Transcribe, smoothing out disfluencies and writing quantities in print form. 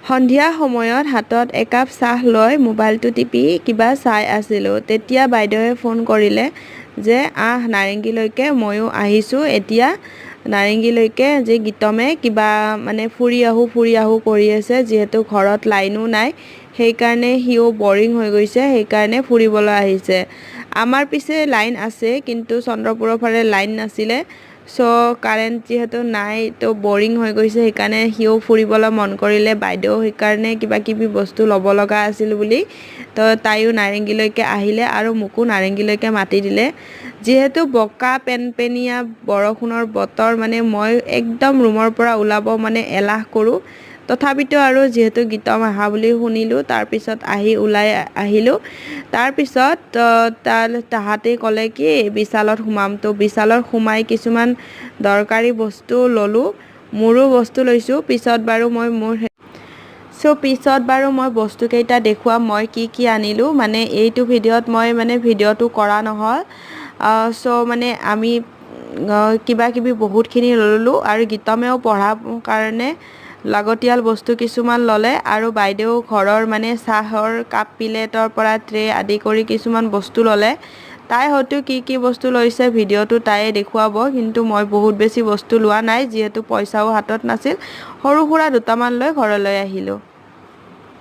সন্ধিয়া সময়ত হাতত একাপ চাহ লৈ মোবাইলটো টিপি কিবা চাই আছিলোঁ। তেতিয়া বাইদেৱে ফোন কৰিলে যে নাৰেংগীলৈকে ময়ো আহিছোঁ এতিয়া নাৰেংগীলৈকে যে গীতমে কিবা মানে ফুৰি আহোঁ কৰি আছে, যিহেতু ঘৰত লাইনো নাই সেইকাৰণে সিও বৰিং হৈ গৈছে, সেইকাৰণে ফুৰিবলৈ আহিছে। আমাৰ পিছে লাইন আছে কিন্তু চন্দ্ৰপুৰৰ ফালে লাইন নাছিলে, কাৰেণ্ট যিহেতু নাই তো বৰিং হৈ গৈছে, সেইকাৰণে সিও ফুৰিবলৈ মন কৰিলে। বাইদেউ সেইকাৰণে কিবা কিবি বস্তু ল'ব লগা আছিল বুলি তো তাইও নাৰেংগীলৈকে আহিলে আৰু মোকো নাৰেংগীলৈকে মাতি দিলে। যিহেতু বকা পেনপেনীয়া বৰষুণৰ বতৰ, মানে মই একদম ৰুমৰ পৰা ওলাব মানে এলাহ কৰোঁ। তথাপিতো আৰু যিহেতু গীতম আহা বুলি শুনিলোঁ, তাৰপিছত ওলাই আহিলোঁ। তাৰপিছত তাহাঁতে ক'লে কি বিশালত সোমাম, তো বিশালত সোমাই কিছুমান দৰকাৰী বস্তু ল'লোঁ, মোৰো বস্তু লৈছোঁ। পিছত বাৰু মই বস্তুকেইটা দেখুৱাম মই কি আনিলোঁ। মানে এইটো ভিডিঅ'ত মই মানে ভিডিঅ'টো কৰা নহ'ল। মানে আমি কিবা কিবি বহুতখিনি ল'লোঁ আৰু গীতমেও পঢ়াৰ কাৰণে লাগতিয়াল বস্তু কিছুমান ল'লে আৰু বাইদেউ ঘৰৰ মানে চাহৰ কাপ প্লেটৰ পৰা ট্ৰে আদি কৰি কিছুমান বস্তু ল'লে। তাই হয়তো কি বস্তু লৈছে ভিডিঅ'টো তাইয়ে দেখুৱাব, কিন্তু মই বহুত বেছি বস্তু লোৱা নাই যিহেতু পইচাও হাতত নাছিল। সৰু সুৰা দুটামান লৈ ঘৰলৈ আহিলোঁ।